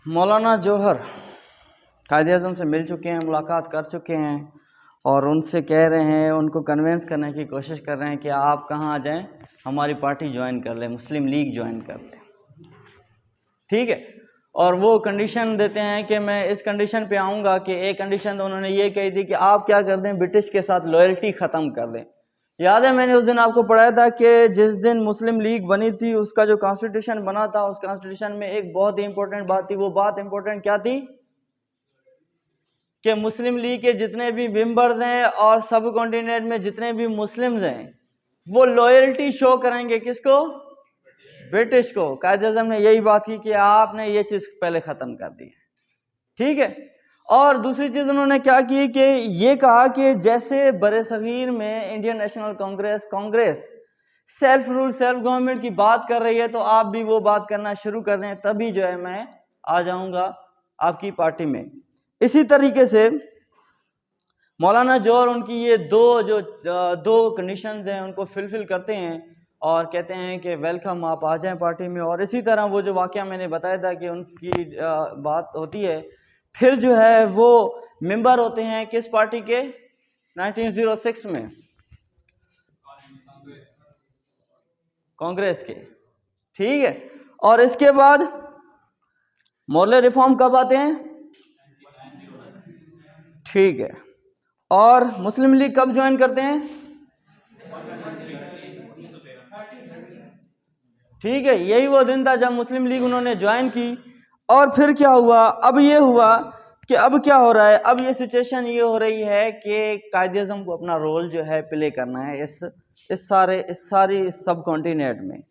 मौलाना जौहर कायद-ए-आज़म से मिल चुके हैं, मुलाकात कर चुके हैं और उनसे कह रहे हैं, उनको कन्विंस करने की कोशिश कर रहे हैं कि आप कहाँ आ जाएं, हमारी पार्टी ज्वाइन कर लें, मुस्लिम लीग ज्वाइन कर लें। ठीक है। और वो कंडीशन देते हैं कि मैं इस कंडीशन पे आऊँगा कि एक कंडीशन तो उन्होंने ये कही थी कि आप क्या कर दें, ब्रिटिश के साथ लॉयल्टी ख़त्म कर दें। याद है मैंने उस दिन आपको पढ़ाया था कि जिस दिन मुस्लिम लीग बनी थी उसका जो कॉन्स्टिट्यूशन बना था, उस कॉन्स्टिट्यूशन में एक बहुत ही इंपॉर्टेंट बात थी। वो बात इंपॉर्टेंट क्या थी कि मुस्लिम लीग के जितने भी मेंबर्स हैं और सब कॉन्टिनेंट में जितने भी मुस्लिम्स हैं वो लॉयल्टी शो करेंगे किसको? ब्रिटिश को। कायद-ए-आज़म ने यही बात की कि आपने ये चीज़ पहले ख़त्म कर दी। ठीक है। और दूसरी चीज़ उन्होंने क्या की कि ये कहा कि जैसे बरे-सग़ीर में Indian national Congress self rule self government की बात कर रही है तो आप भी वो बात करना शुरू कर दें, तभी जो है मैं आ जाऊंगा आपकी पार्टी में। इसी तरीके से मौलाना जौहर उनकी ये दो कंडीशंस हैं उनको फुलफिल करते हैं और कहते हैं कि वेलकम, आप आ जाएं पार्टी में। और इसी तरह वो जो वाक़या मैंने बताया था कि उनकी बात होती है, फिर जो है वो मेंबर होते हैं किस पार्टी के? 1906 में कांग्रेस के। ठीक है। और इसके बाद मॉडल रिफॉर्म कब आते हैं? ठीक है। और मुस्लिम लीग कब ज्वाइन करते हैं? ठीक है, यही वो दिन था जब मुस्लिम लीग उन्होंने ज्वाइन की। और फिर क्या हुआ? अब ये हुआ कि अब क्या हो रहा है, अब ये सिचुएशन ये हो रही है कि कायद-ए-आज़म को अपना रोल जो है प्ले करना है इस सारी सब कॉन्टिनेंट में।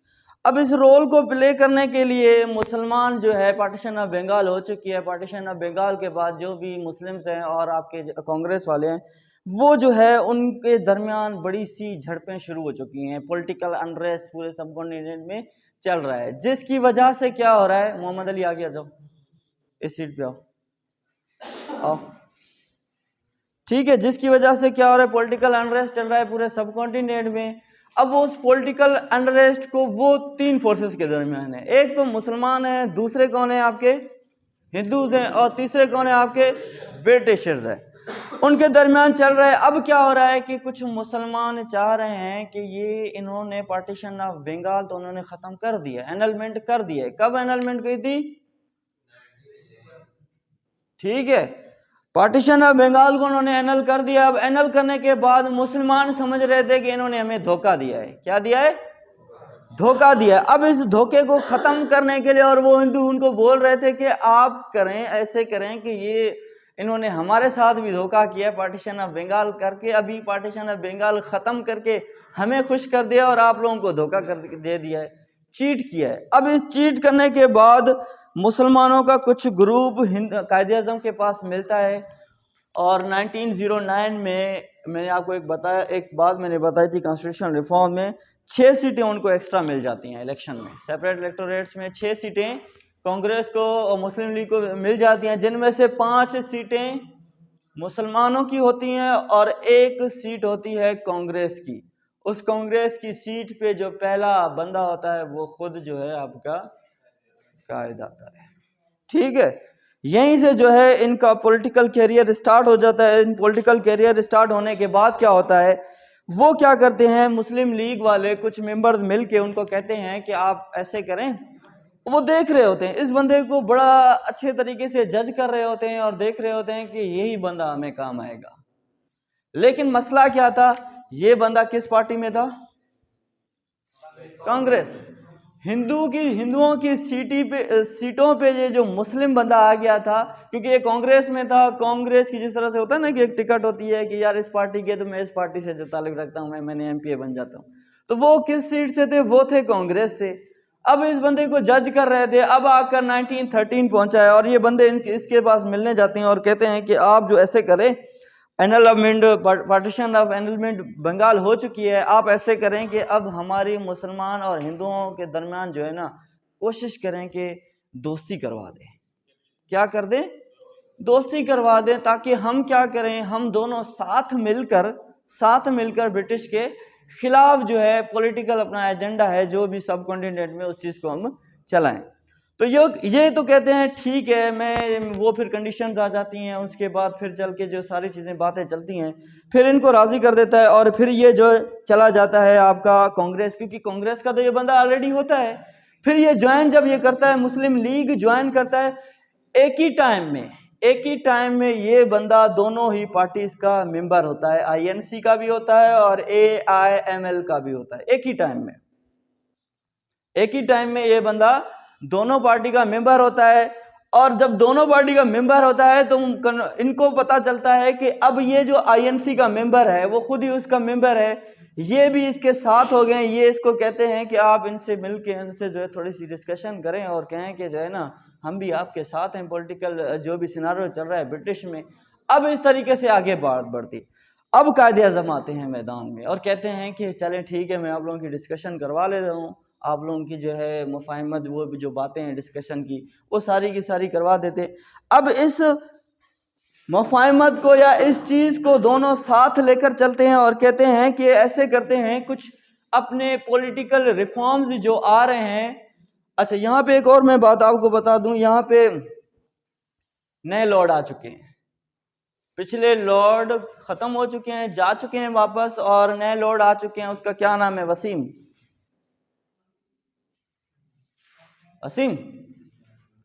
अब इस रोल को प्ले करने के लिए मुसलमान जो है, पार्टीशन ऑफ बंगाल हो चुकी है, पार्टीशन ऑफ बंगाल के बाद जो भी मुस्लिम्स हैं और आपके कांग्रेस वाले हैं वो जो है उनके दरमियान बड़ी सी झड़पें शुरू हो चुकी हैं, पॉलिटिकल अनरेस्ट पूरे सब कॉन्टिनेंट में चल रहा है, जिसकी वजह से क्या हो रहा है? मोहम्मद अली आ गया, जाओ इस सीट पे आओ। ठीक है, जिसकी वजह से क्या हो रहा है? पॉलिटिकल अनरेस्ट चल रहा है पूरे सब कॉन्टिनेंट में। अब वो उस पॉलिटिकल अनरेस्ट को वो तीन फोर्सेस के दरमियान है, एक तो मुसलमान है, दूसरे कौन है आपके? हिंदूज हैं, और तीसरे कौन है आपके? ब्रिटिशर्स है, उनके दरमियान चल रहा है। अब क्या हो रहा है कि कुछ मुसलमान चाह रहे हैं कि ये इन्होंने पार्टीशन ऑफ बंगाल तो उन्होंने ख़त्म कर दिया, एनलमेंट कर दिया। कब एनलमेंट की थी? ठीक है, पार्टीशन ऑफ बंगाल को उन्होंने एनल कर दिया। अब एनल करने के बाद मुसलमान समझ रहे थे कि इन्होंने हमें धोखा दिया है। क्या दिया है? धोखा दिया। अब इस धोखे को ख़त्म करने के लिए, और वो हिंदू उनको बोल रहे थे कि आप करें, ऐसे करें कि ये इन्होंने हमारे साथ भी धोखा किया पार्टीशन ऑफ बंगाल करके, अभी पार्टीशन ऑफ बंगाल ख़त्म करके हमें खुश कर दिया और आप लोगों को धोखा कर दे दिया है, चीट किया है। अब इस चीट करने के बाद मुसलमानों का कुछ ग्रुप कायद-ए-आज़म के पास मिलता है और 1909 में मैंने आपको एक बात मैंने बताई थी, कॉन्स्टिट्यूशन रिफॉर्म में 6 सीटें उनको एक्स्ट्रा मिल जाती हैं इलेक्शन में, सेपरेट इलेक्टोरेट्स में 6 सीटें कांग्रेस को और मुस्लिम लीग को मिल जाती हैं, जिनमें से 5 सीटें मुसलमानों की होती हैं और 1 सीट होती है कांग्रेस की। उस कांग्रेस की सीट पे जो पहला बंदा होता है वो खुद जो है आपका कायद आता है। ठीक है, यहीं से जो है इनका पॉलिटिकल कैरियर स्टार्ट हो जाता है। इन पॉलिटिकल कैरियर स्टार्ट होने के बाद क्या होता है, वो क्या करते हैं, मुस्लिम लीग वाले कुछ मेंबर्स मिलके उनको कहते हैं कि आप ऐसे करें। वो देख रहे होते हैं इस बंदे को, बड़ा अच्छे तरीके से जज कर रहे होते हैं और देख रहे होते हैं कि यही बंदा हमें काम आएगा। लेकिन मसला क्या था, ये बंदा किस पार्टी में था? कांग्रेस। हिंदुओं की सीटों पे ये जो मुस्लिम बंदा आ गया था, क्योंकि ये कांग्रेस में था। कांग्रेस की जिस तरह से होता है ना कि एक टिकट होती है कि यार इस पार्टी के तो मैं इस पार्टी से जो ताल्लुक रखता हूँ, मैंने एमपीए बन जाता हूँ, तो वो किस सीट से थे? वो थे कांग्रेस से। अब इस बंदे को जज कर रहे थे। अब आकर 1913 पहुंचा है और ये बंदे इसके पास मिलने जाते हैं और कहते हैं कि आप जो ऐसे करें, annulment partition of annulment Bengal हो चुकी है, आप ऐसे करें कि अब हमारी मुसलमान और हिंदुओं के दरमियान जो है ना, कोशिश करें कि दोस्ती करवा दें। क्या कर दें? दोस्ती करवा दें, ताकि हम क्या करें, हम दोनों साथ मिलकर ब्रिटिश के खिलाफ जो है पॉलिटिकल अपना एजेंडा है जो भी सब कॉन्टिनेंट में, उस चीज़ को हम चलाएं। तो ये तो कहते हैं ठीक है, मैं वो फिर कंडीशंस आ जाती हैं, उसके बाद फिर चल के जो सारी चीज़ें बातें चलती हैं, फिर इनको राज़ी कर देता है और फिर ये जो चला जाता है आपका कांग्रेस, क्योंकि कांग्रेस का तो ये बंदा ऑलरेडी होता है। फिर ये ज्वाइन जब ये करता है, मुस्लिम लीग ज्वाइन करता है, एक ही टाइम में ये बंदा दोनों ही पार्टीज का मेंबर होता है, आईएनसी का भी होता है और एआईएमएल का भी होता है। एक ही टाइम में ये बंदा दोनों पार्टी का मेंबर होता है। और जब दोनों पार्टी का मेंबर होता है तो इनको पता चलता है कि अब ये जो आईएनसी का मेंबर है वो खुद ही उसका मेंबर है, ये भी इसके साथ हो गए। ये इसको कहते हैं कि आप इनसे मिलके इनसे जो है थोड़ी सी डिस्कशन करें और कहें कि जो है ना हम भी आपके साथ हैं, पॉलिटिकल जो भी सिनारियो चल रहा है ब्रिटिश में। अब इस तरीके से आगे बात बढ़ती। अब कायदे आज़म आते हैं मैदान में और कहते हैं कि चलें ठीक है, मैं आप लोगों की डिस्कशन करवा ले रहा हूँ, आप लोगों की जो है मुफाहमत वो भी जो बातें हैं डिस्कशन की वो सारी की सारी करवा देते। अब इस मुफाहमत को या इस चीज़ को दोनों साथ लेकर चलते हैं और कहते हैं कि ऐसे करते हैं कुछ अपने पॉलिटिकल रिफॉर्म्स जो आ रहे हैं। अच्छा, यहाँ पे एक और मैं बात आपको बता दूं, यहाँ पे नए लॉर्ड आ चुके हैं, पिछले लॉर्ड खत्म हो चुके हैं, जा चुके हैं वापस, और नए लॉर्ड आ चुके हैं। उसका क्या नाम है? वसीम। वसीम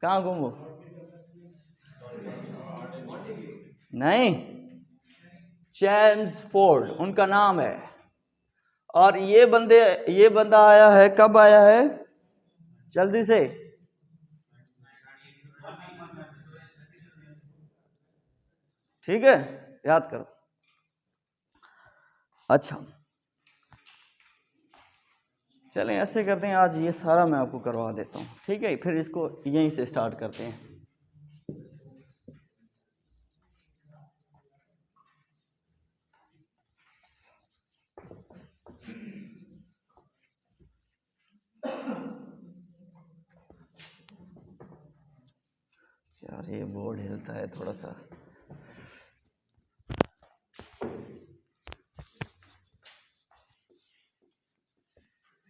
कहाँ गुम हो? नहीं, चैम्सफोर्ड उनका नाम है। और ये बंदा आया है, कब आया है? जल्दी से। ठीक है, याद करो। अच्छा, चलें ऐसे करते हैं, आज ये सारा मैं आपको करवा देता हूँ, ठीक है? फिर इसको यहीं से स्टार्ट करते हैं। यार ये बोर्ड हिलता है थोड़ा सा।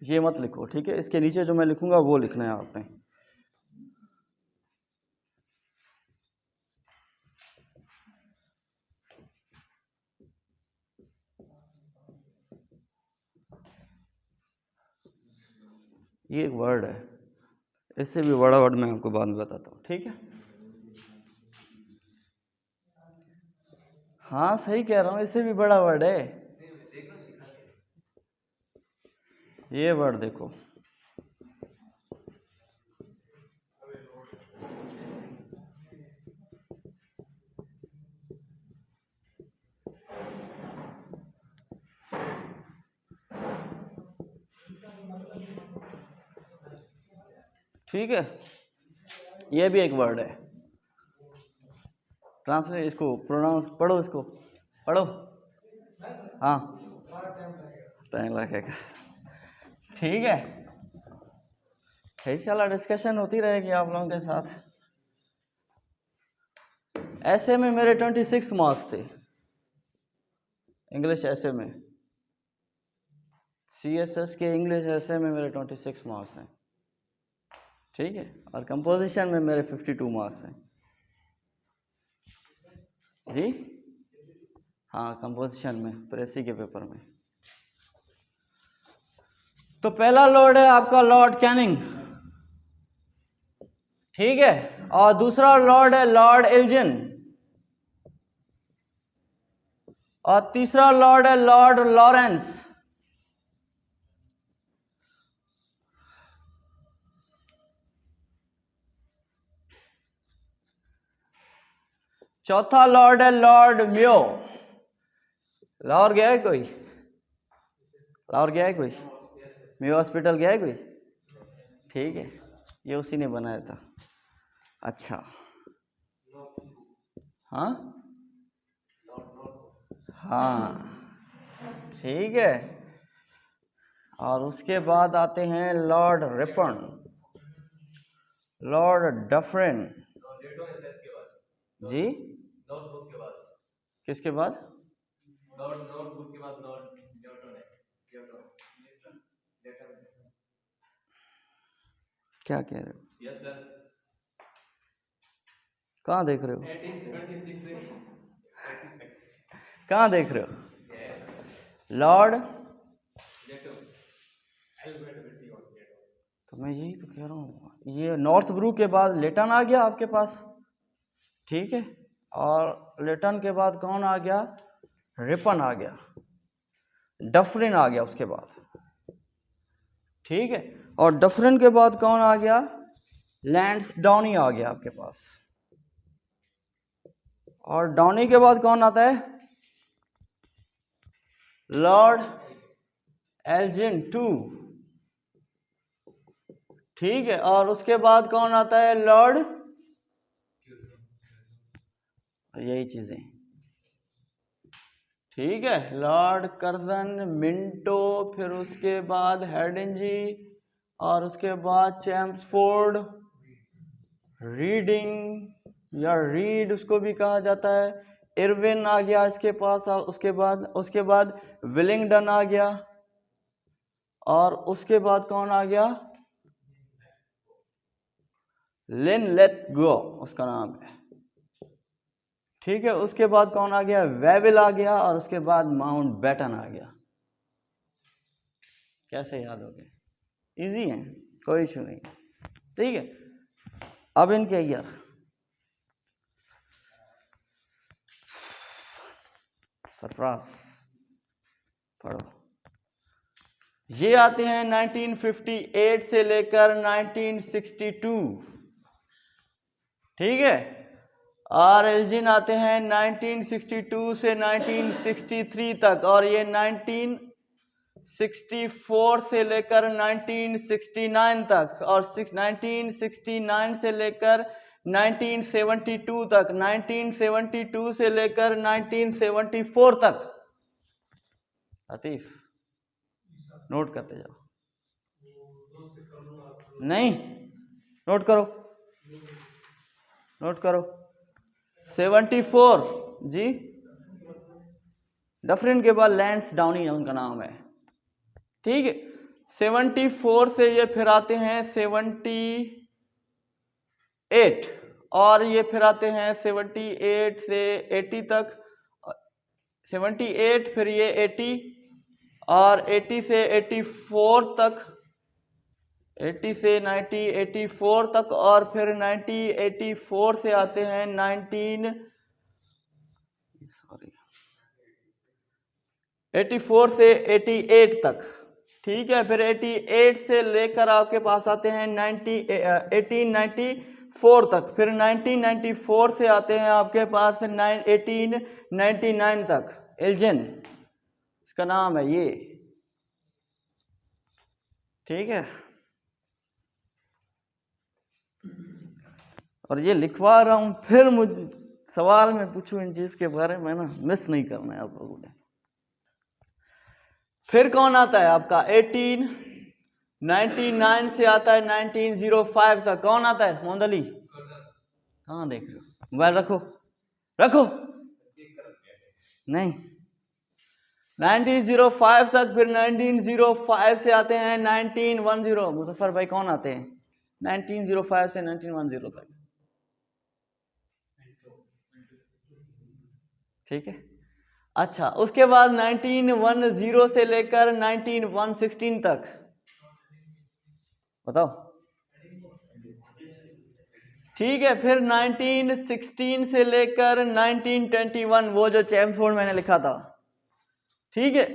ये मत लिखो, ठीक है? इसके नीचे जो मैं लिखूंगा वो लिखना है आपने। ये एक वर्ड है, इससे भी बड़ा वर्ड मैं आपको बाद में बताता हूँ, ठीक है? हाँ सही कह रहा हूँ, इससे भी बड़ा वर्ड है। ये वर्ड देखो, ठीक है? ये भी एक वर्ड है। ट्रांसलेट इसको, प्रोनाउंस पढ़ो, इसको पढ़ो। हाँ, टाइम लगेगा, ठीक है? इंशाल्लाह डिस्कशन होती रहेगी आप लोगों के साथ। ऐसे में मेरे 26 मार्क्स थे, इंग्लिश ऐसे में, CSS के इंग्लिश ऐसे में मेरे 26 मार्क्स हैं, ठीक है? और कंपोजिशन में मेरे 52 मार्क्स हैं जी। हाँ, कंपोजिशन में, प्रेसी के पेपर में। तो पहला लॉर्ड है आपका लॉर्ड कैनिंग, ठीक है? और दूसरा लॉर्ड है लॉर्ड एल्जिन, और तीसरा लॉर्ड है लॉर्ड लॉरेंस। चौथा लॉर्ड है लॉर्ड म्यो। लाहौर गया है कोई? लाहौर गया है कोई? म्यो हॉस्पिटल गया है कोई? ठीक है, ये उसी ने बनाया था। अच्छा, हाँ हाँ, ठीक है। और उसके बाद आते हैं लॉर्ड रिपन, लॉर्ड डफरिन जी। किसके बाद? क्या कह रहे हो? कहाँ देख रहे हो? कहाँ देख रहे हो? लॉर्ड, तो मैं यही तो कह रहा हूँ, ये नॉर्थ ब्रू के बाद लेटन आ गया आपके पास, ठीक है, और लेटन के बाद कौन आ गया? रिपन आ गया, डफरिन आ गया उसके बाद, ठीक है, और डफरिन के बाद कौन आ गया? लैंसडाउनी आ गया आपके पास, और डाउनी के बाद कौन आता है? लॉर्ड एल्जिन टू, ठीक है, और उसके बाद कौन आता है? लॉर्ड, यही चीजें, ठीक है, लॉर्ड कर्जन, मिंटो, फिर उसके बाद हेडिंजी, और उसके बाद चैम्सफोर्ड, रीडिंग या रीड उसको भी कहा जाता है, इरविन आ गया इसके पास, और उसके बाद विलिंगडन आ गया, और उसके बाद कौन आ गया? लिनलेथगो उसका नाम है, ठीक है, उसके बाद कौन आ गया? वेविल आ गया, और उसके बाद माउंट बैटन आ गया। कैसे याद हो गए? इजी है, कोई इशू नहीं, ठीक है। अब इनके ईयर सरफराज पढ़ो, ये आते हैं 1958 से लेकर 1962, ठीक है, और एल्जिन आते हैं 1962 से 1963 तक, और ये 1964 से लेकर 1969 तक, और 1969 से लेकर 1972 तक, 1972 से लेकर 1974 तक। लतीफ नोट करते जाओ, नहीं नोट करो, नोट करो। 74 जी, डफरिन के बाद लैंसडाउनी उनका नाम है, ठीक है। 74 से ये फिर आते हैं 78, और ये फिर आते हैं 78 से 80 तक, 78 फिर ये 80, और 80 से 84 तक, 80 से 90 84 तक, और फिर 90 84 से आते हैं 84 से 88 तक, ठीक है, फिर 88 से लेकर आपके पास आते हैं 1894 तक, फिर 1994 से आते हैं आपके पास 1899 तक। एल्जिन इसका नाम है ये, ठीक है, और ये लिखवा रहा हूं, फिर मुझे सवाल में पूछूं इन चीज के बारे में ना, मिस नहीं करना है आप लोगों ने। फिर कौन आता है आपका? 1899 से आता है 1905 तक, कौन आता है? मोहम्मद, कहाँ देख रहे हो? मोबाइल रखो, रखो, नहीं, 1905 तक, फिर 1905 से आते हैं 1910। मुजफ्फर भाई कौन आते हैं 1905 से 1910 तक? ठीक है, अच्छा, उसके बाद 1910 से लेकर 1916 तक बताओ, ठीक है, फिर 1916 से लेकर 1921, वो जो चैम्सफोर्ड मैंने लिखा था, ठीक है,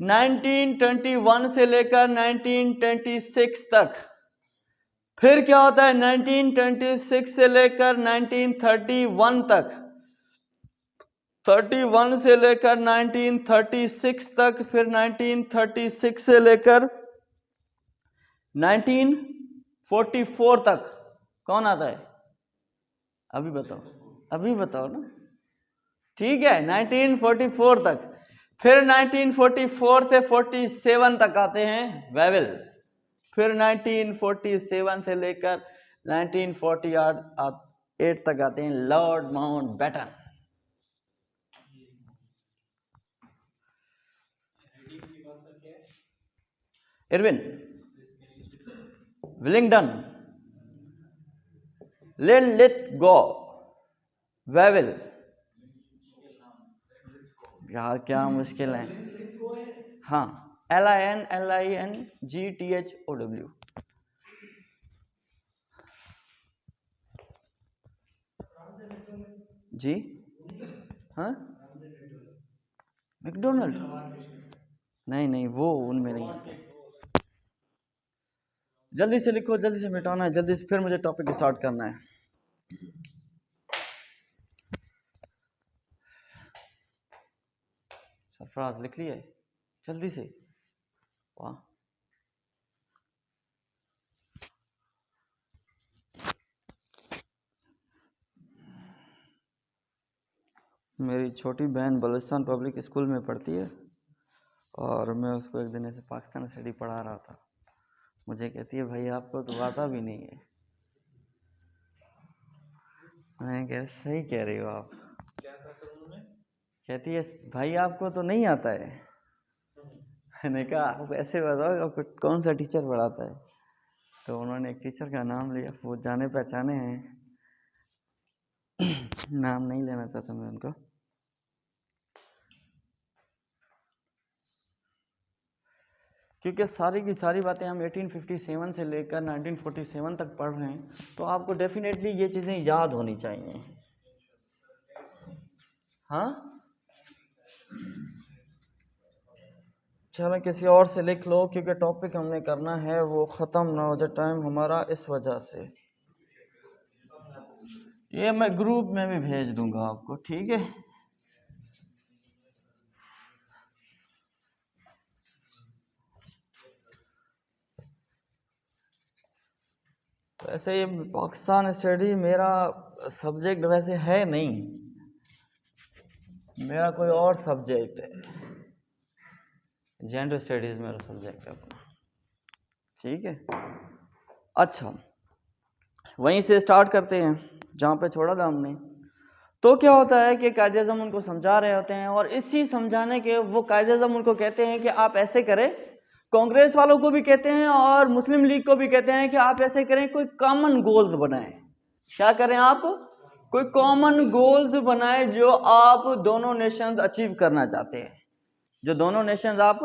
1921 से लेकर 1926 तक, फिर क्या होता है 1926 से लेकर 1931 तक, 31 से लेकर 1936 तक, फिर 1936 से लेकर 1944 तक, कौन आता है? अभी बताओ, अभी बताओ ना, ठीक है, 1944 तक, फिर 1944 से 47 तक आते हैं वेविल, फिर 1947 से लेकर 1948 तक आते हैं lord Mountbatten. Irwin, Willingdon, Linlithgow, Wavell, यार क्या मुश्किल है। हाँ, LINGTHOW। जी हाँ, मैकडोनल्ड, नहीं नहीं वो उनमें नहीं आता। जल्दी से लिखो, जल्दी से मिटाना है, जल्दी से, फिर मुझे टॉपिक स्टार्ट करना है। सरफराज लिख लिया जल्दी से, वाह। मेरी छोटी बहन बलूचिस्तान पब्लिक स्कूल में पढ़ती है और मैं उसको एक दिन ऐसे पाकिस्तान स्टडी पढ़ा रहा था। मुझे कहती है भाई आपको तो आता भी नहीं है। मैं कह सही कह रही हो आप। कहती है भाई आपको तो नहीं आता है। मैंने कहा आप ऐसे बताओ आपको कौन सा टीचर पढ़ाता है। तो उन्होंने एक टीचर का नाम लिया, वो जाने पहचाने हैं, नाम नहीं लेना चाहता मैं उनका। क्योंकि सारी की सारी बातें हम 1857 से लेकर 1947 तक पढ़ रहे हैं, तो आपको डेफिनेटली ये चीज़ें याद होनी चाहिए। हाँ चलो किसी और से लिख लो, क्योंकि टॉपिक हमने करना है वो ख़त्म ना हो जाए टाइम हमारा, इस वजह से। ये मैं ग्रुप में भी भेज दूंगा आपको, ठीक है। वैसे ये पाकिस्तान स्टडी मेरा सब्जेक्ट वैसे है नहीं, मेरा कोई और सब्जेक्ट है, जेंडर स्टडीज़ मेरा सब्जेक्ट है अपना, ठीक है। अच्छा वहीं से स्टार्ट करते हैं जहाँ पे छोड़ा था हमने। तो क्या होता है कि कायदे आज़म उनको समझा रहे होते हैं और इसी समझाने के वो कायदे आज़म उनको कहते हैं कि आप ऐसे करें, कांग्रेस वालों को भी कहते हैं और मुस्लिम लीग को भी कहते हैं कि आप ऐसे करें, कोई कॉमन गोल्स बनाएं। क्या करें आप? कोई कॉमन गोल्स बनाए जो आप दोनों नेशंस अचीव करना चाहते हैं, जो दोनों नेशंस आप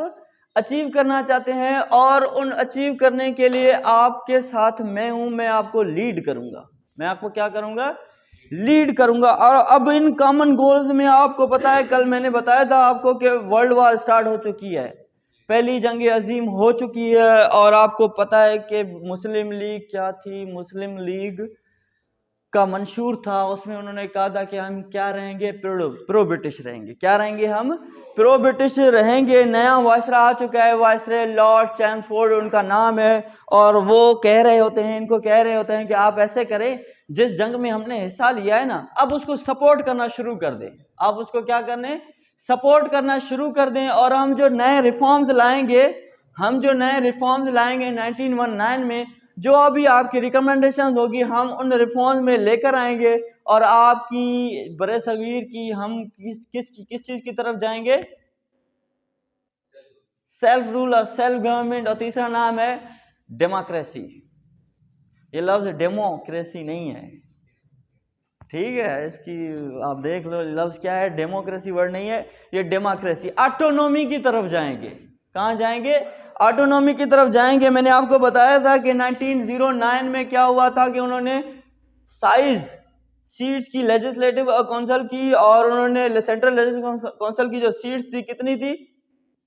अचीव करना चाहते हैं, और उन अचीव करने के लिए आपके साथ मैं हूं, मैं आपको लीड करूंगा, मैं आपको क्या करूंगा? लीड करूंगा। और अब इन कॉमन गोल्स में आपको पता है, कल मैंने बताया था आपको कि वर्ल्ड वार स्टार्ट हो चुकी है, पहली जंग अजीम हो चुकी है, और आपको पता है कि मुस्लिम लीग क्या थी, मुस्लिम लीग का मंशूर था, उसमें उन्होंने कहा था कि हम क्या रहेंगे? प्रो ब्रिटिश रहेंगे। क्या रहेंगे हम? प्रो ब्रिटिश रहेंगे। नया वायसरा आ चुका है, वायसरे लॉर्ड चैम्सफोर्ड उनका नाम है, और वो कह रहे होते हैं, इनको कह रहे होते हैं कि आप ऐसे करें, जिस जंग में हमने हिस्सा लिया है ना, अब उसको सपोर्ट करना शुरू कर दें। आप उसको क्या करने? सपोर्ट करना शुरू कर दें, और हम जो नए रिफॉर्म्स लाएंगे, हम जो नए रिफॉर्म्स लाएंगे 1919 में, जो अभी आपकी रिकमेंडेशन होगी, हम उन रिफॉर्म्स में लेकर आएंगे, और आपकी बड़े सगीर की हम किस चीज की तरफ जाएंगे? सेल्फ रूल और सेल्फ गवर्नमेंट। और तीसरा नाम है डेमोक्रेसी। ये लफ्ज डेमोक्रेसी नहीं है, ठीक है, इसकी आप देख लो लफ्ज क्या है, डेमोक्रेसी वर्ड नहीं है ये, डेमोक्रेसी। ऑटोनॉमी की तरफ जाएंगे। कहाँ जाएंगे? ऑटोनॉमी की तरफ जाएंगे। मैंने आपको बताया था कि 1909 में क्या हुआ था कि उन्होंने साइज सीट्स की लेजिस्लेटिव काउंसिल की, और उन्होंने सेंट्रल लेजिस्लेटिव काउंसिल की जो सीट्स थी कितनी थी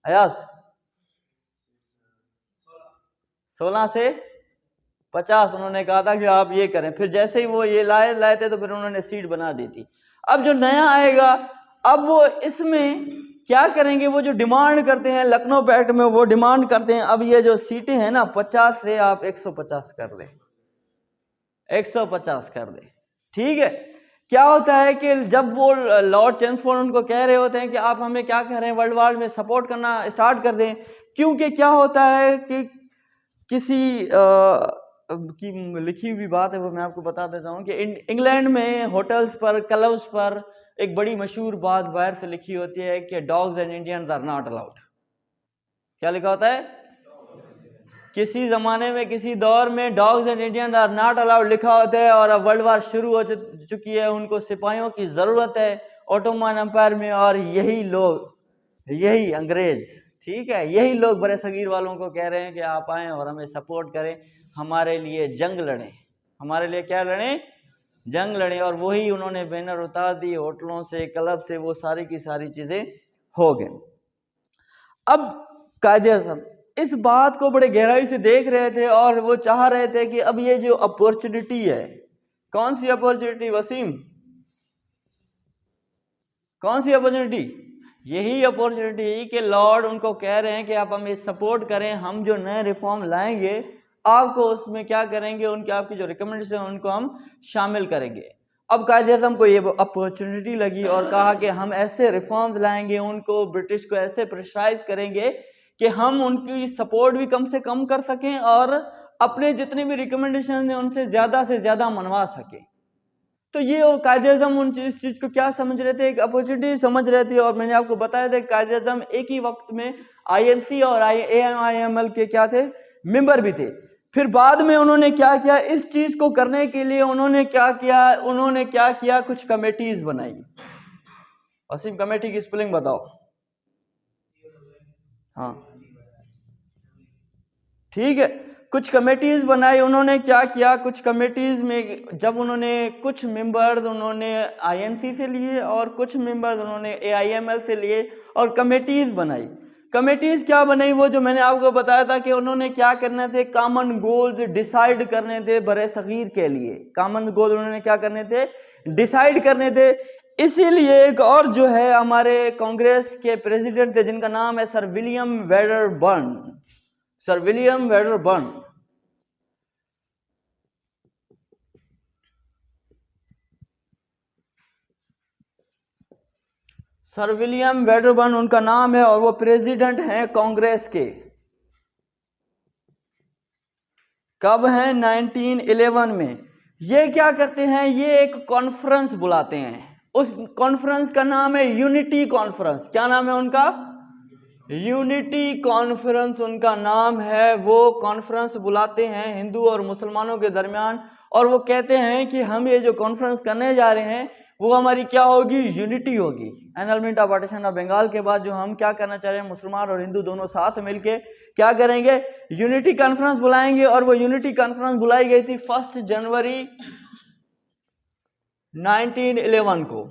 अयास? 16 से 50। उन्होंने कहा था कि आप ये करें, फिर जैसे ही वो ये लाए थे तो फिर उन्होंने सीट बना दी थी। अब जो नया आएगा, अब वो इसमें क्या करेंगे? वो जो डिमांड करते हैं लखनऊ पैक्ट में, वो डिमांड करते हैं अब ये जो सीटें हैं ना 50 से आप 150 कर दें, 150 कर दें, ठीक है। क्या होता है कि जब वो लॉर्ड चैम्सफोर्ड उनको कह रहे होते हैं कि आप हमें क्या कह रहे हैं, वर्ल्ड वार में सपोर्ट करना स्टार्ट कर दें, क्योंकि क्या होता है कि किसी की लिखी हुई बात है, वो मैं आपको बता देता हूँ कि इंग्लैंड में होटल्स पर, क्लब्स पर एक बड़ी मशहूर बात बाहर से लिखी होती है कि dogs and Indians are not allowed. क्या लिखा होता है? किसी ज़माने में किसी दौर में dogs and Indian are not allowed लिखा होता है और अब वर्ल्ड वार शुरू हो चुकी है, उनको सिपाहियों की ज़रूरत है ओटोमन एम्पायर में, और यही लोग, यही अंग्रेज, ठीक है, यही लोग बड़े सगीर वालों को कह रहे हैं कि आप आएँ और हमें सपोर्ट करें, हमारे लिए जंग लड़ें, हमारे लिए क्या लड़ें, जंग लड़ें। और वही उन्होंने बैनर उतार दिए होटलों से, क्लब से, वो सारी की सारी चीज़ें हो गई। अब कायदे-ए-आज़म इस बात को बड़े गहराई से देख रहे थे और वो चाह रहे थे कि अब ये जो अपॉर्चुनिटी है, कौन सी अपॉर्चुनिटी वसीम, कौन सी अपॉर्चुनिटी, यही अपॉर्चुनिटी कि लॉर्ड उनको कह रहे हैं कि आप हमें सपोर्ट करें, हम जो नए रिफॉर्म लाएंगे आपको उसमें क्या करेंगे, उनके आपकी जो रिकमेंडेशन है उनको हम शामिल करेंगे। अब कायदे-ए-आज़म को ये अपॉर्चुनिटी लगी और कहा कि हम ऐसे रिफॉर्म्स लाएंगे, उनको ब्रिटिश को ऐसे प्रेशराइज करेंगे कि हम उनकी सपोर्ट भी कम से कम कर सकें और अपने जितने भी रिकमेंडेशन हैं उनसे ज़्यादा मनवा सकें। तो ये कायदे-ए-आज़म इस चीज़ को क्या समझ रहे थे, एक अपॉर्चुनिटी समझ रहे थे। और मैंने आपको बताया था कायदे-ए-आज़म एक ही वक्त में INC और AIML के क्या थे, मेंबर भी थे। फिर बाद में उन्होंने क्या किया, इस चीज़ को करने के लिए उन्होंने क्या किया, कुछ कमेटीज बनाई। वसीम, कमेटी की स्पेलिंग बताओ। हाँ ठीक है, कुछ कमेटीज बनाई उन्होंने, क्या किया, कुछ कमेटीज में जब उन्होंने कुछ मेंबर्स उन्होंने INC से लिए और कुछ मेंबर्स उन्होंने AIML से लिए और कमेटीज बनाई। कमेटीज क्या बनाई, वो जो मैंने आपको बताया था कि उन्होंने क्या करने थे, कॉमन गोल्स डिसाइड करने थे बड़े सगीर के लिए, कॉमन गोल उन्होंने क्या करने थे, डिसाइड करने थे। इसीलिए एक और जो है हमारे कांग्रेस के प्रेसिडेंट थे जिनका नाम है sir William Wedderburn, sir William Wedderburn. Sir William Wedderburn उनका नाम है और वो प्रेसिडेंट हैं कांग्रेस के। कब हैं, 1911 में। ये क्या करते हैं, ये एक कॉन्फ्रेंस बुलाते हैं, उस कॉन्फ्रेंस का नाम है यूनिटी कॉन्फ्रेंस। क्या नाम है उनका, यूनिटी कॉन्फ्रेंस उनका नाम है। वो कॉन्फ्रेंस बुलाते हैं हिंदू और मुसलमानों के दरमियान और वो कहते हैं कि हम ये जो कॉन्फ्रेंस करने जा रहे हैं वो हमारी क्या होगी, यूनिटी होगी। Annulment of partition of Bengal के बाद जो हम क्या करना चाह रहे हैं, मुसलमान और हिंदू दोनों साथ मिलके क्या करेंगे, यूनिटी कॉन्फ्रेंस बुलाएंगे। और वो यूनिटी कॉन्फ्रेंस बुलाई गई थी 1 जनवरी 1911 को।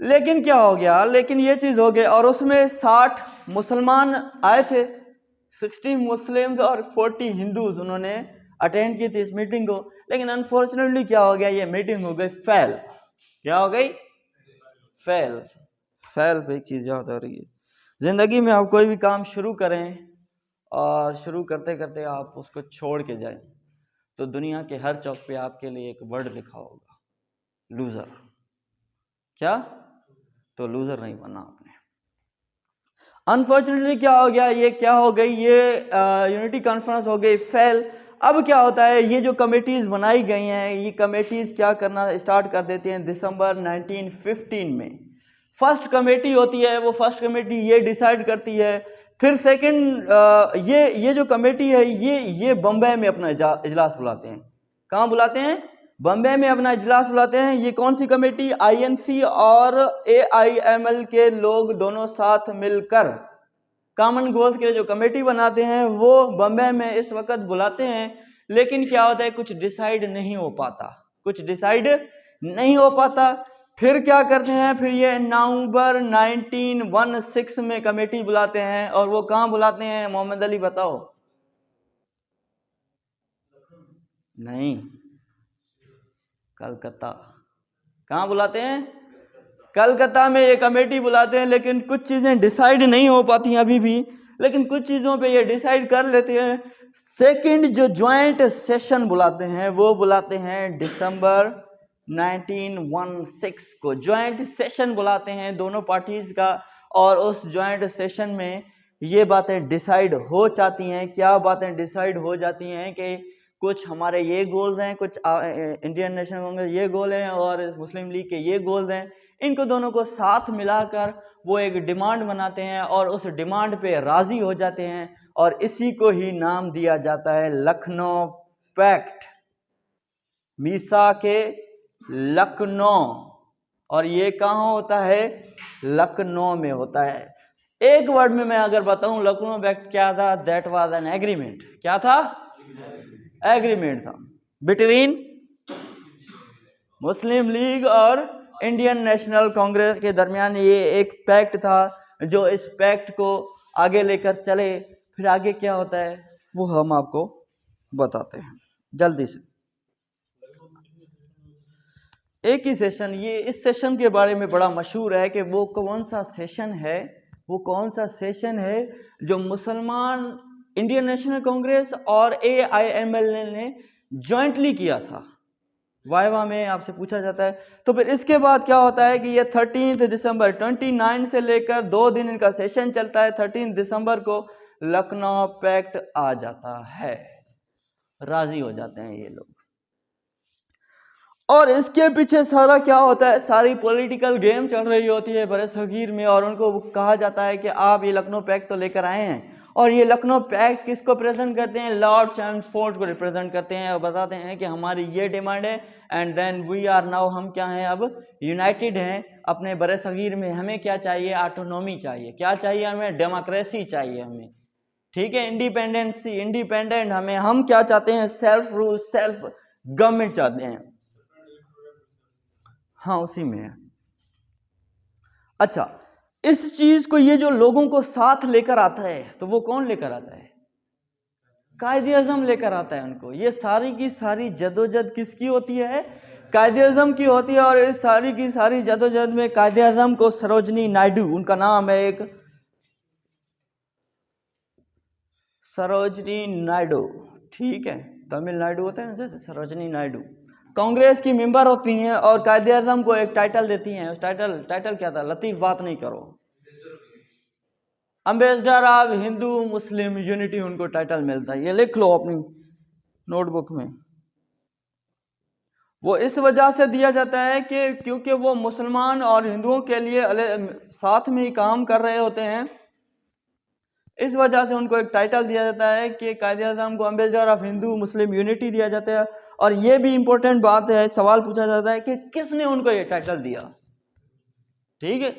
लेकिन क्या हो गया, लेकिन ये चीज हो गई और उसमें 60 मुसलमान आए थे, 60 मुस्लिम्स और 40 हिंदूज उन्होंने अटेंड की थी इस मीटिंग को। लेकिन अनफॉर्चुनेटली क्या हो गया, ये मीटिंग हो गई फेल। क्या हो गई, फेल। फेल पे एक चीज याद आ रही है, जिंदगी में आप कोई भी काम शुरू करें और शुरू करते करते आप उसको छोड़ के जाएं तो दुनिया के हर चौक पे आपके लिए एक वर्ड लिखा होगा, लूजर। क्या, तो लूजर नहीं बनना आपने। अनफॉर्चुनेटली क्या हो गया, ये क्या हो गई, ये यूनिटी कॉन्फ्रेंस हो गई फेल। अब क्या होता है, ये जो कमेटीज बनाई गई हैं, ये कमेटीज क्या करना स्टार्ट कर देती हैं दिसंबर 1915 में। फर्स्ट कमेटी होती है, वो फर्स्ट कमेटी ये डिसाइड करती है। फिर सेकंड ये जो कमेटी है ये बम्बई में अपना इजलास बुलाते हैं। कहाँ बुलाते हैं, बम्बई में अपना इजलास बुलाते हैं। ये कौन सी कमेटी, INC और AIML के लोग दोनों साथ मिलकर कॉमन गोल्स के लिए जो कमेटी बनाते हैं वो बम्बई में इस वक्त बुलाते हैं। लेकिन क्या होता है, कुछ डिसाइड नहीं हो पाता, कुछ डिसाइड नहीं हो पाता। फिर क्या करते हैं, फिर ये नवंबर 1916 में कमेटी बुलाते हैं। और वो कहाँ बुलाते हैं, मोहम्मद अली बताओ। नहीं, कलकत्ता। कहाँ बुलाते हैं, कलकत्ता में ये कमेटी बुलाते हैं। लेकिन कुछ चीज़ें डिसाइड नहीं हो पाती अभी भी, लेकिन कुछ चीज़ों पे ये डिसाइड कर लेते हैं। सेकंड जो ज्वाइंट सेशन बुलाते हैं वो बुलाते हैं दिसंबर 1916 को। ज्वाइंट सेशन बुलाते हैं दोनों पार्टीज का और उस ज्वाइंट सेशन में ये बातें डिसाइड हो जाती हैं। क्या बातें डिसाइड हो जाती हैं कि कुछ हमारे ये गोल्स हैं, कुछ इंडियन नेशनल कांग्रेस ये गोल हैं और मुस्लिम लीग के ये गोल्स हैं। इनको दोनों को साथ मिलाकर वो एक डिमांड बनाते हैं और उस डिमांड पे राज़ी हो जाते हैं और इसी को ही नाम दिया जाता है लखनऊ पैक्ट, मीसा के लखनऊ। और ये कहाँ होता है? लखनऊ में होता है। एक वर्ड में मैं अगर बताऊं लखनऊ पैक्ट क्या था, दैट वाज एन एग्रीमेंट। क्या था? एग्रीमेंट था बिटवीन मुस्लिम लीग और इंडियन नेशनल कांग्रेस के दरमियान। ये एक पैक्ट था जो इस पैक्ट को आगे लेकर चले। फिर आगे क्या होता है वो हम आपको बताते हैं जल्दी से। एक ही सेशन, ये इस सेशन के बारे में बड़ा मशहूर है कि वो कौन सा सेशन है, वो कौन सा सेशन है जो मुसलमान इंडियन नेशनल कांग्रेस और AIML ने जॉइंटली किया था। वाइवा में आपसे पूछा जाता है। तो फिर इसके बाद क्या होता है कि ये 13 दिसंबर 29 से लेकर 2 दिन इनका सेशन चलता है। 13 दिसंबर को लखनऊ पैक्ट आ जाता है, राजी हो जाते हैं ये लोग। और इसके पीछे सारा क्या होता है, सारी पॉलिटिकल गेम चल रही होती है बरसगीर में। और उनको कहा जाता है कि आप ये लखनऊ पैक्ट तो लेकर आए हैं, और ये लखनऊ पैक्ट किसको प्रेजेंट करते हैं? लॉर्ड चैम्सफोर्ड को रिप्रेजेंट करते हैं और बताते हैं कि हमारी ये डिमांड है and then we are now, हम क्या हैं अब? यूनाइटेड हैं अपने बरसगीर में। हमें क्या चाहिए? ऑटोनॉमी चाहिए। क्या चाहिए हमें? डेमोक्रेसी चाहिए हमें, ठीक है, इंडिपेंडेंसी, इंडिपेंडेंट हमें, हम क्या चाहते हैं? सेल्फ रूल, सेल्फ गवर्नमेंट चाहते हैं। हाँ उसी में है। अच्छा, इस चीज को, ये जो लोगों को साथ लेकर आता है, तो वो कौन लेकर आता है? कायदे आजम लेकर आता है उनको। ये सारी की सारी जदोजहद किसकी होती है? कायदे आजम की होती है। और इस सारी की सारी जदोजहद में कायदे आजम को सरोजनी नायडू, उनका नाम है एक, सरोजनी नायडू, ठीक है, तमिलनाडु होता है ना जैसे, सरोजनी नायडू कांग्रेस की मेंबर होती हैं और कायदे आजम को एक टाइटल देती हैं। उस टाइटल क्या था? लतीफ बात नहीं करो, ambassador of Hindu Muslim unity, उनको टाइटल मिलता है। ये लिख लो अपनी नोटबुक में। वो इस वजह से दिया जाता है कि क्योंकि वो मुसलमान और हिंदुओं के लिए साथ में ही काम कर रहे होते हैं। इस वजह से उनको एक टाइटल दिया जाता है कि कायदे आजम को ambassador of Hindu Muslim unity दिया जाता है। और ये भी इंपॉर्टेंट बात है, सवाल पूछा जाता है कि किसने उनको ये टाइटल दिया, ठीक है,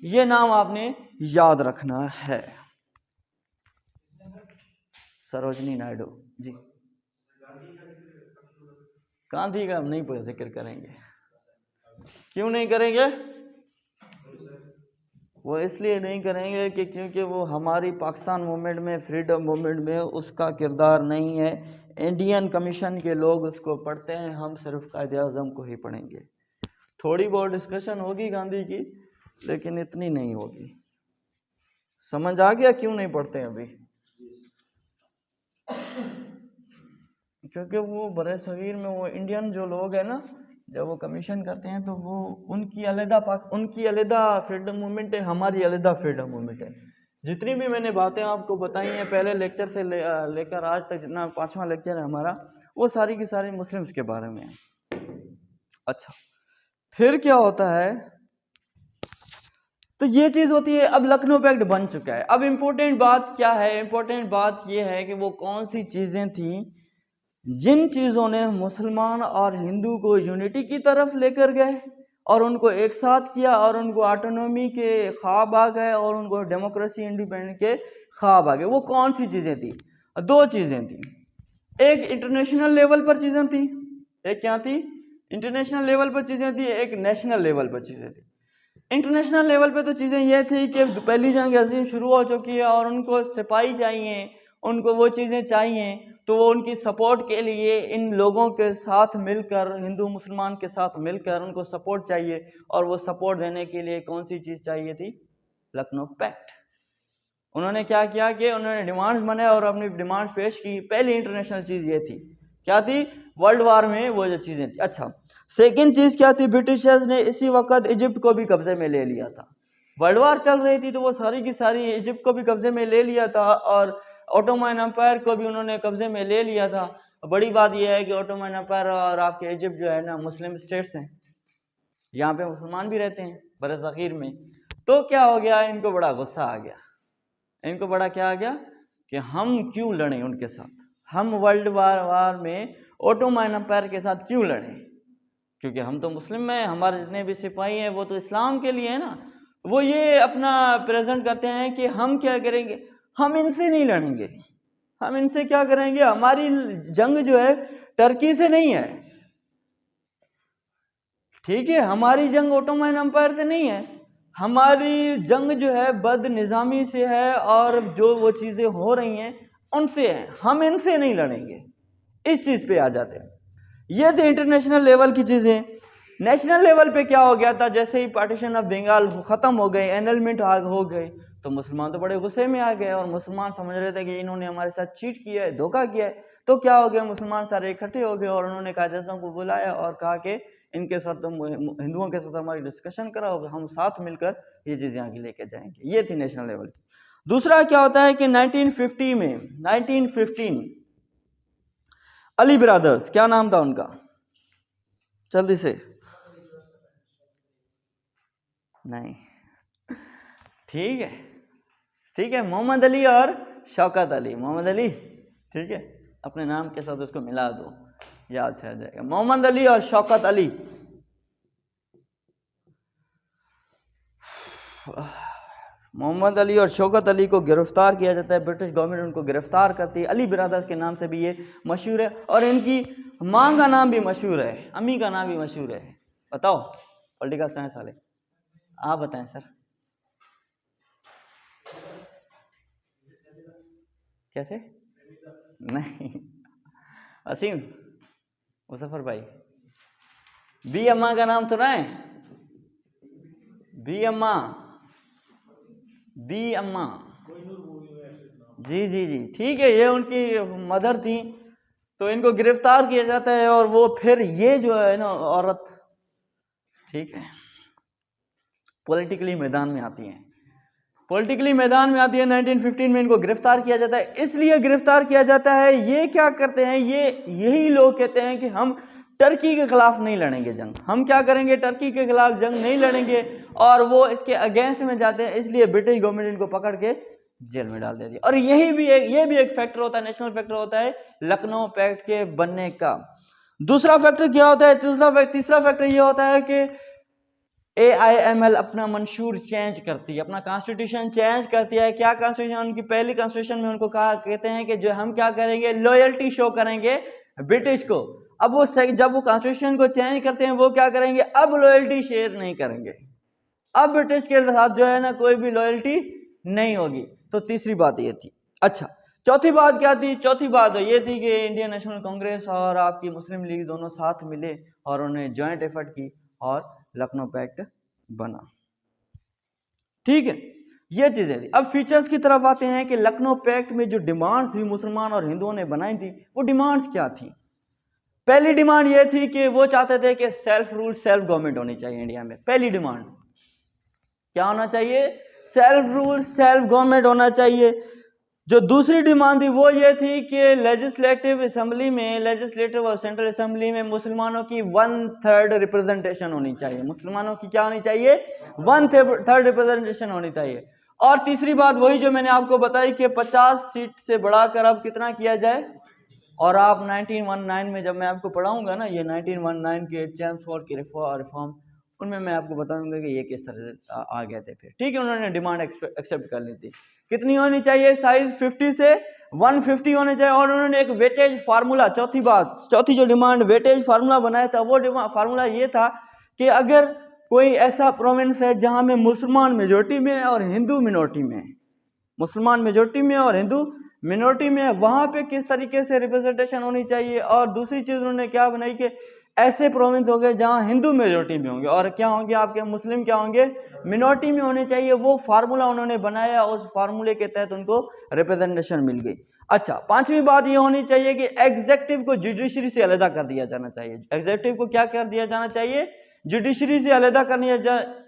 ये नाम आपने याद रखना है, सरोजनी नायडू जी। गांधी का हम नहीं जिक्र करेंगे। क्यों नहीं करेंगे? वो इसलिए नहीं करेंगे कि क्योंकि वो हमारी पाकिस्तान मूवमेंट में, फ्रीडम मूवमेंट में उसका किरदार नहीं है। इंडियन कमीशन के लोग उसको पढ़ते हैं, हम सिर्फ कायदे आज़म को ही पढ़ेंगे। थोड़ी बहुत डिस्कशन होगी गांधी की, लेकिन इतनी नहीं होगी। समझ आ गया क्यों नहीं पढ़ते अभी? क्योंकि वो बड़े सगीर में वो इंडियन जो लोग हैं ना, जब वो कमीशन करते हैं तो वो उनकी अलग फ्रीडम मूवमेंट है, हमारी अलग फ्रीडम मूवमेंट है। जितनी भी मैंने बातें आपको बताई हैं पहले लेक्चर से लेकर आज तक, जितना 5वां लेक्चर है हमारा, वो सारी की सारी मुस्लिम्स के बारे में है। अच्छा, फिर क्या होता है? तो ये चीज होती है। अब लखनऊ पैक्ट बन चुका है। अब इंपॉर्टेंट बात क्या है? इंपॉर्टेंट बात ये है कि वो कौन सी चीजें थी जिन चीजों ने मुसलमान और हिंदू को यूनिटी की तरफ लेकर गए और उनको एक साथ किया, और उनको ऑटोनॉमी के ख्वाब आ गए, और उनको डेमोक्रेसी, इंडिपेंडेंस के ख्वाब आ गए। वो कौन सी चीजें थी? 2 चीजें थी। एक इंटरनेशनल लेवल पर चीजें थी, एक क्या थी? इंटरनेशनल लेवल पर चीजें थी, एक नेशनल लेवल पर चीजें थी। इंटरनेशनल लेवल पे तो चीज़ें ये थी कि पहली जंग अजीम शुरू हो चुकी है और उनको सिपाही चाहिए, उनको वो चीज़ें चाहिए, तो वो उनकी सपोर्ट के लिए इन लोगों के साथ मिलकर, हिंदू मुसलमान के साथ मिलकर उनको सपोर्ट चाहिए। और वो सपोर्ट देने के लिए कौन सी चीज़ चाहिए थी? लखनऊ पैक्ट। उन्होंने क्या किया कि उन्होंने डिमांड्स बनाए और अपनी डिमांड्स पेश की। पहली इंटरनेशनल चीज़ ये थी, क्या थी? वर्ल्ड वार में वो जो चीज़ें थी। अच्छा, सेकेंड चीज़ क्या थी? ब्रिटिशर्स ने इसी वक्त इजिप्ट को भी कब्जे में ले लिया था। वर्ल्ड वार चल रही थी तो वो सारी की सारी इजिप्ट को भी कब्जे में ले लिया था, और ऑटोमन एम्पायर को भी उन्होंने कब्जे में ले लिया था। बड़ी बात यह है कि ऑटोमन एम्पायर और आपके इजिप्ट जो है ना, मुस्लिम स्टेट्स हैं, यहाँ पे मुसलमान भी रहते हैं बरसगीर में। तो क्या हो गया? इनको बड़ा गुस्सा आ गया। इनको बड़ा क्या आ गया कि हम क्यों लड़ें उनके साथ, हम वर्ल्ड वार में ओटोमन एम्पायर के साथ क्यों लड़ें, क्योंकि हम तो मुस्लिम हैं, हमारे जितने भी सिपाही हैं वो तो इस्लाम के लिए है ना। वो ये अपना प्रेजेंट करते हैं कि हम क्या करेंगे, हम इनसे नहीं लड़ेंगे, हम इनसे क्या करेंगे, हमारी जंग जो है टर्की से नहीं है, ठीक है, हमारी जंग ओटोमन एम्पायर से नहीं है, हमारी जंग जो है बद निज़ामी से है और जो वो चीज़ें हो रही हैं उनसे है, हम इनसे नहीं लड़ेंगे। इस चीज़ पे आ जाते हैं। ये थे इंटरनेशनल लेवल की चीज़ें। नेशनल लेवल पे क्या हो गया था, जैसे ही पार्टीशन ऑफ बंगाल ख़त्म हो गए, एनलमेंट हो गए, तो मुसलमान तो बड़े गुस्से में आ गए और मुसलमान समझ रहे थे कि इन्होंने हमारे साथ चीट किया है, धोखा किया है। तो क्या हो गया, मुसलमान सारे इकट्ठे हो गए और उन्होंने कायदेदारों को बुलाया और कहा कि इनके साथ तुम हिंदुओं के साथ हमारी डिस्कशन कराओगे, हम साथ मिलकर ये चीज़ें आगे लेके जाएंगे। ये थी नेशनल लेवल की। दूसरा क्या होता है कि 1950 में 1915 अली ब्रदर्स, क्या नाम था उनका, जल्दी से, नहीं, ठीक है ठीक है, मोहम्मद अली और शौकत अली, मोहम्मद अली, ठीक है, अपने नाम के साथ उसको मिला दो, याद रह जाएगा, मोहम्मद अली और शौकत अली। मोहम्मद अली और शौकत अली को गिरफ्तार किया जाता है, ब्रिटिश गवर्नमेंट उनको गिरफ्तार करती है। अली ब्रदर्स के नाम से भी ये मशहूर है और इनकी माँ का नाम भी मशहूर है, अम्मी का नाम भी मशहूर है। बताओ, पॉलिटिकल साइंस वाले आप बताएं सर, कैसे? नहीं, असीम, मुजफ्फर भाई, बी अम्मा का नाम सुना है? बी अम्मा, बी अम्मा, जी जी जी, ठीक है, ये उनकी मदर थी। तो इनको गिरफ्तार किया जाता है और वो फिर ये जो है ना औरत, ठीक है, पॉलिटिकली मैदान में आती हैं, पॉलिटिकली मैदान में आती है। 1915 में इनको गिरफ्तार किया जाता है। इसलिए गिरफ्तार किया जाता है, ये क्या करते हैं, ये यही लोग कहते हैं कि हम टर्की के खिलाफ नहीं लड़ेंगे जंग, हम क्या करेंगे, टर्की के खिलाफ जंग नहीं लड़ेंगे, और वो इसके अगेंस्ट में जाते हैं। इसलिए ब्रिटिश गवर्नमेंट इनको पकड़ के जेल में डाल देती है। और यही भी ये भी एक फैक्टर होता है, नेशनल फैक्टर होता है लखनऊ पैक्ट के बनने का। दूसरा फैक्टर क्या होता है, तीसरा फैक्टर ये होता है कि AIML अपना मंशूर चेंज करती है, अपना कॉन्स्टिट्यूशन चेंज करती है। क्या कॉन्स्टिट्यूशन, उनकी पहली कॉन्स्टिट्यूशन में उनको कहा, कहते हैं कि जो हम क्या करेंगे, लॉयल्टी शो करेंगे ब्रिटिश को। अब वो जब वो कॉन्स्टिट्यूशन को चेंज करते हैं, वो क्या करेंगे, अब लॉयल्टी शेयर नहीं करेंगे, अब ब्रिटिश के साथ जो है ना कोई भी लॉयल्टी नहीं होगी। तो तीसरी बात ये थी। अच्छा, चौथी बात क्या थी? चौथी बात ये थी कि इंडियन नेशनल कांग्रेस और आपकी मुस्लिम लीग दोनों साथ मिले और उन्होंने ज्वाइंट एफर्ट की और लखनऊ पैक्ट बना, ठीक है, ये चीजें थी। अब फीचर्स की तरफ आते हैं कि लखनऊ पैक्ट में जो डिमांड्स भी मुसलमान और हिंदुओं ने बनाई थी, वो डिमांड्स क्या थी? पहली डिमांड ये थी कि वो चाहते थे कि सेल्फ रूल सेल्फ गवर्नमेंट होनी चाहिए इंडिया में। पहली डिमांड क्या होना चाहिए? सेल्फ रूल सेल्फ गवर्नमेंट होना चाहिए। जो दूसरी डिमांड थी वो ये थी कि लेजिस्लेटिव असेंबली में, लेजिस्लेटिव और सेंट्रल असेंबली में मुसलमानों की 1/3 रिप्रेजेंटेशन होनी चाहिए। मुसलमानों की क्या होनी चाहिए? 1/3 रिप्रेजेंटेशन होनी चाहिए। और तीसरी बात वही जो मैंने आपको बताई कि 50 सीट से बढ़ाकर अब कितना किया जाए। और आप 1919 में जब मैं आपको पढ़ाऊंगा ना, ये 1919 के चेम्सफोर्ड की रिफॉर्म, उनमें मैं आपको बताऊंगा कि ये किस तरह से आ गए थे। फिर ठीक है, उन्होंने डिमांड एक्सेप्ट कर ली थी। कितनी होनी चाहिए? साइज 50 से 150 होने चाहिए। और उन्होंने एक वेटेज फार्मूला, चौथी जो डिमांड वेटेज फार्मूला बनाया था, वो फार्मूला ये था कि अगर कोई ऐसा प्रोविंस है जहां में मुसलमान मेजोरिटी में है और हिंदू मिनोरिटी में, मुसलमान मेजोरिटी में और हिंदू मिनोरिटी में, वहां पे किस तरीके से रिप्रेजेंटेशन होनी चाहिए। और दूसरी चीज उन्होंने क्या बनाई कि ऐसे प्रोविंस होंगे जहां हिंदू मेजोरिटी में होंगे और क्या होंगे, आपके मुस्लिम क्या होंगे, मिनोरिटी में होने चाहिए। वो फार्मूला उन्होंने बनाया, उस फार्मूले के तहत उनको रिप्रेजेंटेशन मिल गई। अच्छा, पांचवी बात ये होनी चाहिए कि एग्जीक्यूटिव को जुडिशरी से अलग कर दिया जाना चाहिए। एग्जीक्यूटिव को क्या कर दिया जाना चाहिए? जुडिशरी से अलग करनी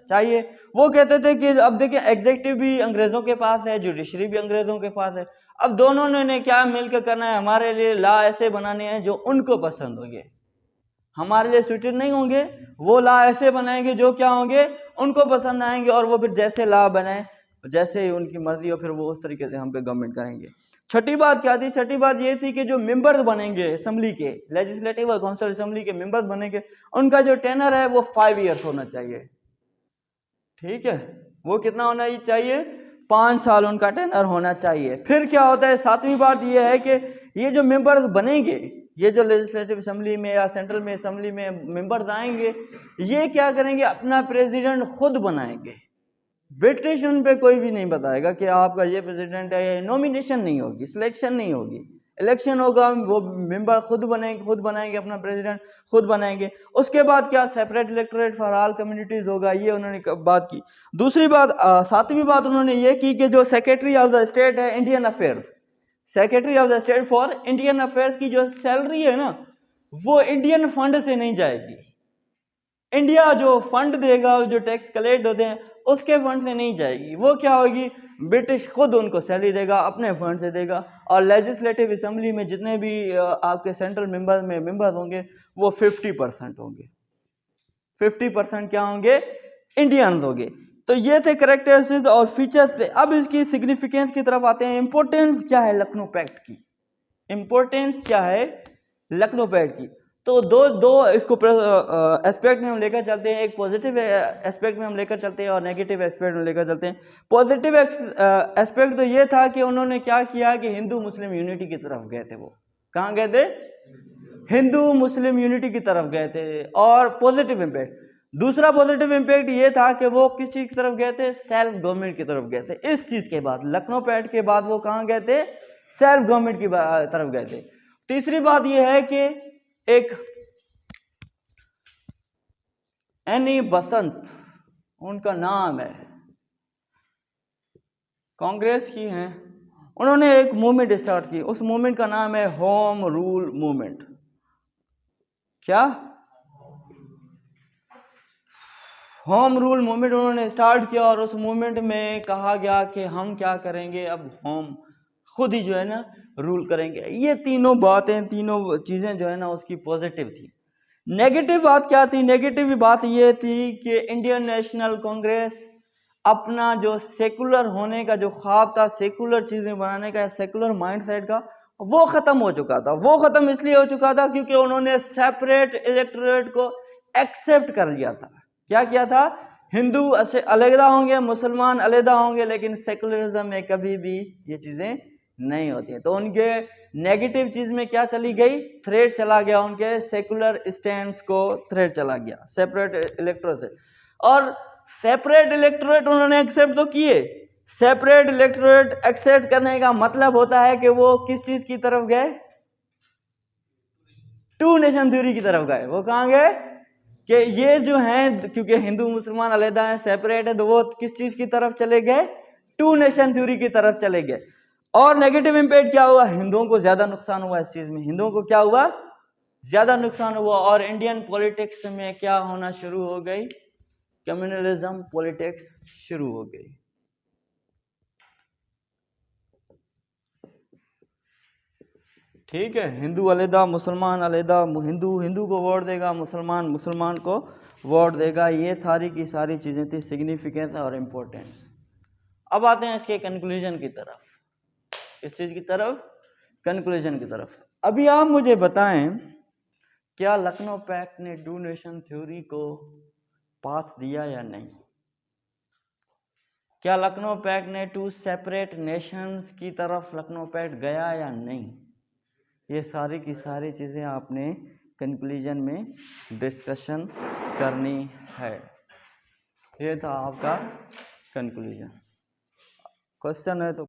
चाहिए। वो कहते थे कि अब देखिए, एग्जीक्यूटिव भी अंग्रेजों के पास है, जुडिशरी भी अंग्रेजों के पास है। अब दोनों ने क्या मिलकर करना है, हमारे लिए लॉ ऐसे बनाने हैं जो उनको पसंद होंगे, हमारे लिए सूटेड नहीं होंगे, वो लॉ ऐसे बनाएंगे जो क्या होंगे, उनको पसंद आएंगे। और वो फिर जैसे लॉ बनाए, जैसे उनकी मर्जी हो, फिर वो उस तरीके से हम पे गवर्नमेंट करेंगे। छठी बात क्या थी? छठी बात ये थी कि जो मेंबर बनेंगे असेंबली के, लेजिस्लेटिव और काउंसिल असेंबली के मेंबर बनेंगे, उनका जो टेनर है वो 5 ईयर्स होना चाहिए। ठीक है, वो कितना होना चाहिए? 5 साल उनका टेनर होना चाहिए। फिर क्या होता है? सातवीं बात ये है कि ये जो मेंबर्स बनेंगे, ये जो लेजिस्लेटिव असेंबली में या सेंट्रल में असेंबली में मेंबर्स आएंगे, ये क्या करेंगे? अपना प्रेसिडेंट खुद बनाएंगे। ब्रिटिश उन पे कोई भी नहीं बताएगा कि आपका ये प्रेसिडेंट है। नॉमिनेशन नहीं होगी, सिलेक्शन नहीं होगी, इलेक्शन होगा, वो मेंबर खुद बनाएंगे अपना प्रेसिडेंट खुद बनाएंगे। उसके बाद क्या? Separate electorate for all communities होगा, ये उन्होंने बात की। दूसरी बात, सातवीं बात उन्होंने ये की कि जो सेक्रेटरी ऑफ द स्टेट है Indian affairs, secretary of the state for Indian affairs की जो सैलरी है ना, वो इंडियन फंड से नहीं जाएगी। इंडिया जो फंड देगा, जो टैक्स कलेक्ट होते हैं उसके फंड से नहीं जाएगी। वो क्या होगी? ब्रिटिश खुद उनको सैलरी देगा, अपने फंड से देगा। और लेजिस्लेटिव असेंबली में जितने भी आपके सेंट्रल मेंबर्स होंगे वो 50% होंगे। 50% क्या होंगे? इंडियंस होंगे। तो ये थे कैरेक्टरिस्टिक्स और फीचर्स थे। अब इसकी सिग्निफिकेंस की तरफ आते हैं। इंपोर्टेंस क्या है लखनऊ पैक्ट की? इंपोर्टेंस क्या है लखनऊ पैक्ट की? तो दो इसको एस्पेक्ट में हम लेकर चलते हैं। एक पॉजिटिव एस्पेक्ट में हम लेकर चलते हैं और नेगेटिव एस्पेक्ट में लेकर चलते हैं। पॉजिटिव एस्पेक्ट तो ये था कि उन्होंने क्या किया कि हिंदू मुस्लिम यूनिटी की तरफ गए थे। वो कहाँ गए थे? हिंदू मुस्लिम यूनिटी की तरफ गए थे। और पॉजिटिव इम्पैक्ट, दूसरा पॉजिटिव इम्पैक्ट ये था कि वो किस चीज की तरफ गए थे? सेल्फ गवर्नमेंट की तरफ गए थे। इस चीज के बाद, लखनऊ पैक्ट के बाद वो कहाँ गए थे? सेल्फ गवर्नमेंट की तरफ गए थे। तीसरी बात यह है कि एक एनी बसंत उनका नाम है, कांग्रेस की हैं, उन्होंने एक मूवमेंट स्टार्ट की। उस मूवमेंट का नाम है होम रूल मूवमेंट। क्या? होम रूल मूवमेंट उन्होंने स्टार्ट किया। और उस मूवमेंट में कहा गया कि हम क्या करेंगे, अब होम खुद ही जो है ना रूल करेंगे। ये तीनों बातें, तीनों चीजें जो है ना उसकी पॉजिटिव थी। नेगेटिव बात क्या थी? नेगेटिव बात ये थी कि इंडियन नेशनल कांग्रेस अपना जो सेकुलर होने का जो ख्वाब था, सेकुलर चीजें बनाने का, सेकुलर माइंडसेट का, वो खत्म हो चुका था। वो खत्म इसलिए हो चुका था क्योंकि उन्होंने सेपरेट इलेक्टोरेट को एक्सेप्ट कर लिया था। क्या किया था? हिंदू अलग होंगे, मुसलमान अलग होंगे, लेकिन सेकुलरिज्म में कभी भी ये चीजें नहीं होती हैं। तो उनके नेगेटिव चीज में क्या चली गई? थ्रेड चला गया, उनके सेकुलर स्टैंड्स को थ्रेड चला गया सेपरेट इलेक्टोरेट से। और सेपरेट इलेक्टोरेट उन्होंने एक्सेप्ट तो किए। सेपरेट इलेक्टोरेट एक्सेप्ट करने का मतलब होता है कि वो किस चीज की तरफ गए? टू नेशन थ्योरी की तरफ गए। वो कहां गए? कि ये जो हैं, क्योंकि हिंदू मुसलमान अलग हैं, सेपरेट है, तो वो किस चीज की तरफ चले गए? टू नेशन थ्योरी की तरफ चले गए। और नेगेटिव इंपैक्ट क्या हुआ? हिंदुओं को ज्यादा नुकसान हुआ इस चीज में। हिंदुओं को क्या हुआ? ज्यादा नुकसान हुआ। और इंडियन पॉलिटिक्स में क्या होना शुरू हो गई? कम्युनलिज्म पॉलिटिक्स शुरू हो गई। ठीक है, हिंदू अलहदा, मुसलमान अलहदा, हिंदू को वोट देगा, मुसलमान को वोट देगा। ये सारी की सारी चीजें थी सिग्निफिकेंस और इम्पोर्टेंस। अब आते हैं इसके कंक्लूजन की तरफ। इस चीज की तरफ, कंक्लूजन की तरफ। अभी आप मुझे बताएं, क्या लखनऊ पैक्ट ने टू नेशन थ्योरी को पाथ दिया या नहीं? क्या लखनऊ पैक्ट ने टू सेपरेट नेशंस की तरफ लखनऊ पैक्ट गया या नहीं? ये सारी की सारी चीज़ें आपने कंक्लूजन में डिस्कशन करनी है। ये था आपका कंक्लूजन। क्वेश्चन है तो